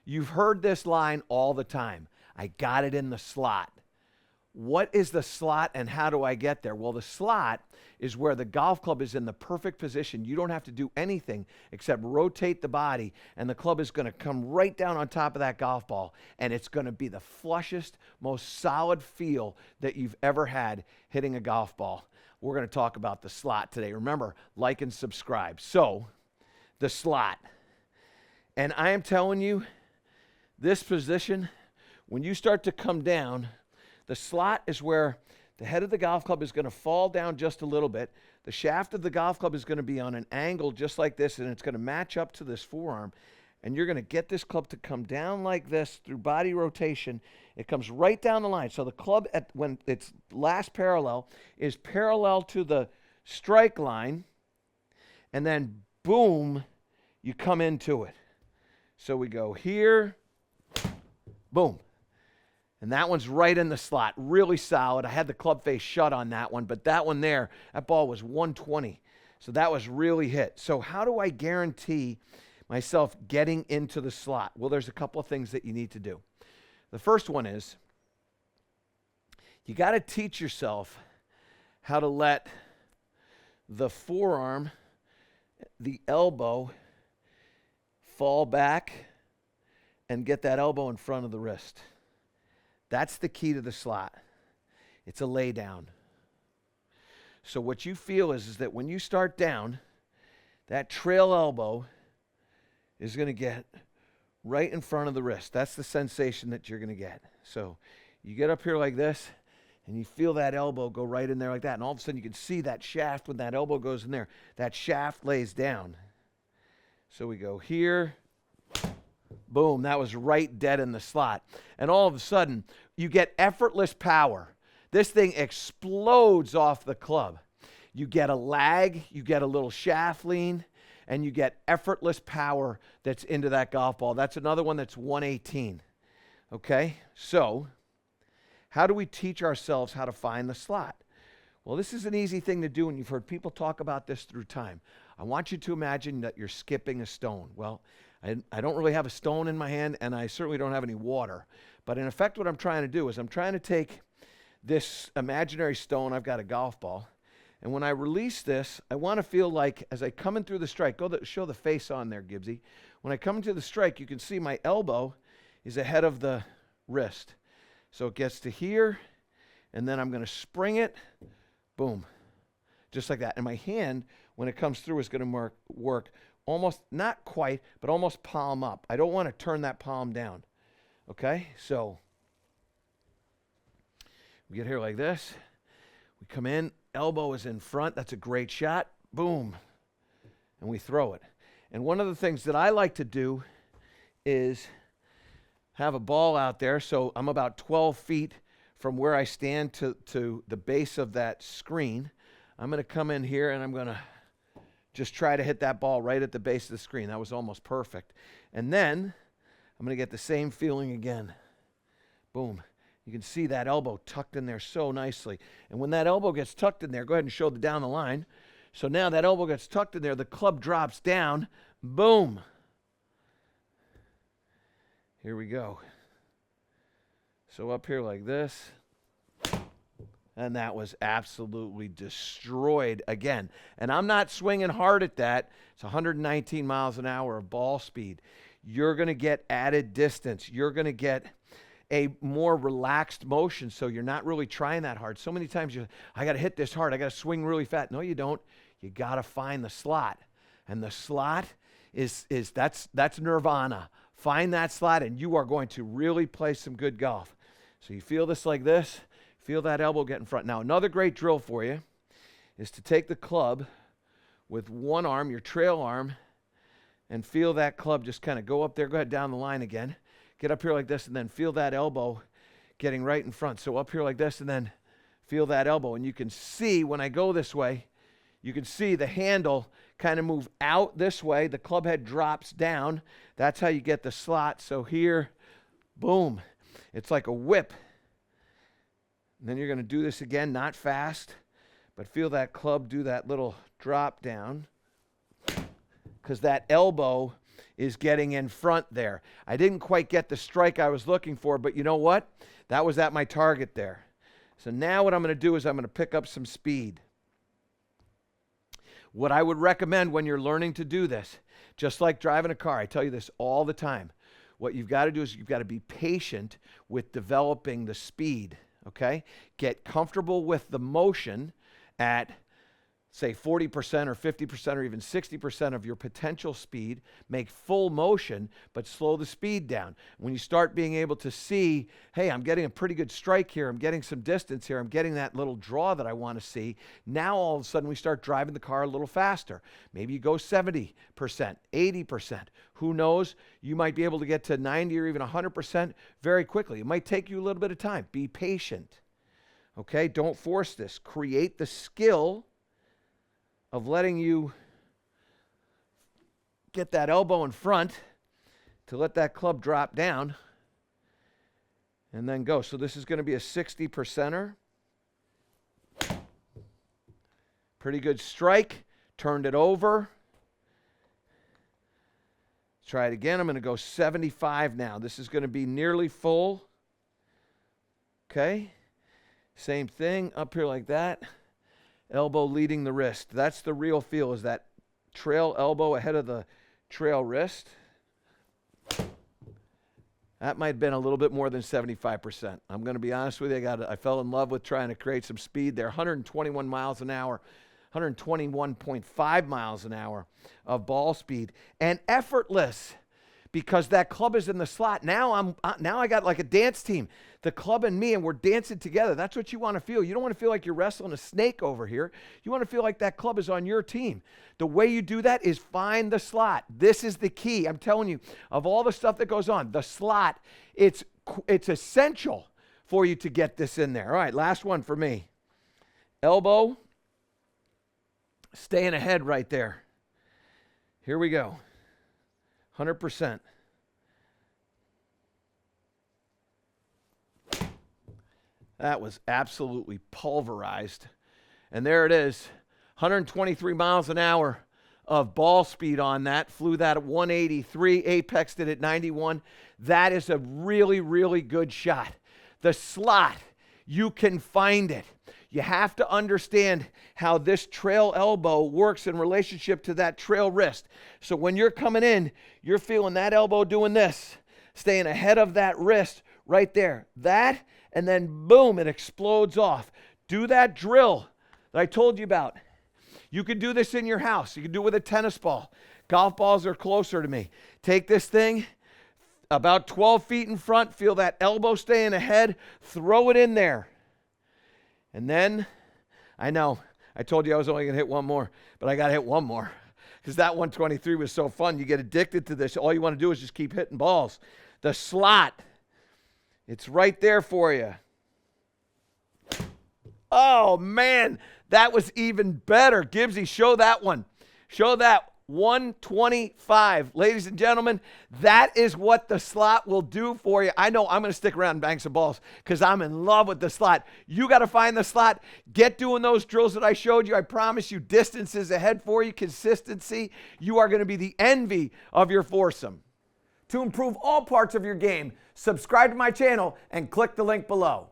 You've heard this line all the time. I got it in the slot. What is the slot and how do I get there? Well, the slot is where the golf club is in the perfect position. You don't have to do anything except rotate the body, and the club is going to come right down on top of that golf ball, and it's going to be the flushest, most solid feel that you've ever had hitting a golf ball. We're going to talk about the slot today. Remember, like and subscribe. So, the slot. And I am telling you, this position, when you start to come down, the slot is where the head of the golf club is going to fall down just a little bit. The shaft of the golf club is going to be on an angle just like this, and it's going to match up to this forearm. And you're going to get this club to come down like this through body rotation. It comes right down the line. So the club, when its last parallel, is parallel to the strike line. And then, boom, you come into it. So we go here, boom. And that one's right in the slot, really solid. I had the club face shut on that one, but that one there, that ball was 120. So that was really hit. So how do I guarantee myself getting into the slot? Well, there's a couple of things that you need to do. The first one is you got to teach yourself how to let the forearm, the elbow, fall back and get that elbow in front of the wrist. That's the key to the slot. It's a lay down. So what you feel is that when you start down, that trail elbow is going to get right in front of the wrist. That's the sensation that you're going to get. So you get up here like this, and you feel that elbow go right in there like that. And all of a sudden you can see that shaft when that elbow goes in there. That shaft lays down. So we go here. Boom, that was right dead in the slot. And all of a sudden, you get effortless power. This thing explodes off the club. You get a lag, you get a little shaft lean, and you get effortless power that's into that golf ball. That's another one that's 118. Okay, so how do we teach ourselves how to find the slot? Well, this is an easy thing to do, and you've heard people talk about this through time. I want you to imagine that you're skipping a stone. Well, I don't really have a stone in my hand, and I certainly don't have any water. But in effect, what I'm trying to do is I'm trying to take this imaginary stone. I've got a golf ball. And when I release this, I want to feel like as I come in through the strike, show the face on there, Gibbsy. When I come into the strike, you can see my elbow is ahead of the wrist. So it gets to here, and then I'm going to spring it, boom, just like that. And my hand, when it comes through, is going to work almost, not quite, but almost palm up. I don't want to turn that palm down. Okay, so we get here like this. We come in, elbow is in front. That's a great shot. Boom. And we throw it. And one of the things that I like to do is have a ball out there. So I'm about 12 feet from where I stand to the base of that screen. I'm going to come in here and I'm going to just try to hit that ball right at the base of the screen. That was almost perfect. And then I'm going to get the same feeling again. Boom. You can see that elbow tucked in there so nicely. And when that elbow gets tucked in there, go ahead and show the down the line. So now that elbow gets tucked in there, the club drops down. Boom. Here we go. So up here like this. And that was absolutely destroyed again. And I'm not swinging hard at that. It's 119 miles an hour of ball speed. You're going to get added distance. You're going to get a more relaxed motion, so you're not really trying that hard. So many times I got to hit this hard. I got to swing really fast. No, you don't. You got to find the slot. And the slot that's nirvana. Find that slot, and you are going to really play some good golf. So you feel this like this. Feel that elbow get in front. Now, another great drill for you is to take the club with one arm, your trail arm, and feel that club just kind of go up there. Go ahead, down the line again. Get up here like this, and then feel that elbow getting right in front. So up here like this, and then feel that elbow. And you can see when I go this way, you can see the handle kind of move out this way. The club head drops down. That's how you get the slot. So here, boom. It's like a whip. And then you're going to do this again, not fast, but feel that club do that little drop down, because that elbow is getting in front there. I didn't quite get the strike I was looking for, but you know what? That was at my target there. So now what I'm going to do is I'm going to pick up some speed. What I would recommend when you're learning to do this, just like driving a car, I tell you this all the time, what you've got to do is you've got to be patient with developing the speed, okay? Get comfortable with the motion at, say, 40% or 50% or even 60% of your potential speed. Make full motion, but slow the speed down. When you start being able to see, hey, I'm getting a pretty good strike here, I'm getting some distance here, I'm getting that little draw that I want to see, now all of a sudden we start driving the car a little faster. Maybe you go 70%, 80%. Who knows? You might be able to get to 90 or even 100% very quickly. It might take you a little bit of time. Be patient, okay? Don't force this. Create the skill of letting you get that elbow in front to let that club drop down and then go. So this is going to be a 60%er. Pretty good strike. Turned it over. Try it again. I'm going to go 75 now. This is going to be nearly full. Okay. Same thing up here like that. Elbow leading the wrist. That's the real feel, is that trail elbow ahead of the trail wrist. That might have been a little bit more than 75%. I'm going to be honest with you. I fell in love with trying to create some speed there. 121 miles an hour, 121.5 miles an hour of ball speed. And effortless, because that club is in the slot. Now I got like a dance team. The club and me, and we're dancing together. That's what you want to feel. You don't want to feel like you're wrestling a snake over here. You want to feel like that club is on your team. The way you do that is find the slot. This is the key. I'm telling you, of all the stuff that goes on, the slot, it's essential for you to get this in there. All right, last one for me. Elbow, staying ahead right there. Here we go. 100%. That was absolutely pulverized. And there it is, 123 miles an hour of ball speed on that. Flew that at 183, apexed it at 91. That is a really, really good shot. The slot, you can find it. You have to understand how this trail elbow works in relationship to that trail wrist. So when you're coming in, you're feeling that elbow doing this, staying ahead of that wrist right there. That, and then boom, it explodes off. Do that drill that I told you about. You can do this in your house. You can do it with a tennis ball. Golf balls are closer to me. Take this thing about 12 feet in front, feel that elbow staying ahead, throw it in there. And then, I know, I told you I was only going to hit one more, but I got to hit one more because that 123 was so fun. You get addicted to this. All you want to do is just keep hitting balls. The slot, it's right there for you. Oh, man, that was even better. Gibbsy, show that one. Show that. 125. Ladies and gentlemen, that is what the slot will do for you. I know I'm going to stick around and bang some balls because I'm in love with the slot. You got to find the slot. Get doing those drills that I showed you. I promise you, distance is ahead for you. Consistency. You are going to be the envy of your foursome. To improve all parts of your game, subscribe to my channel and click the link below.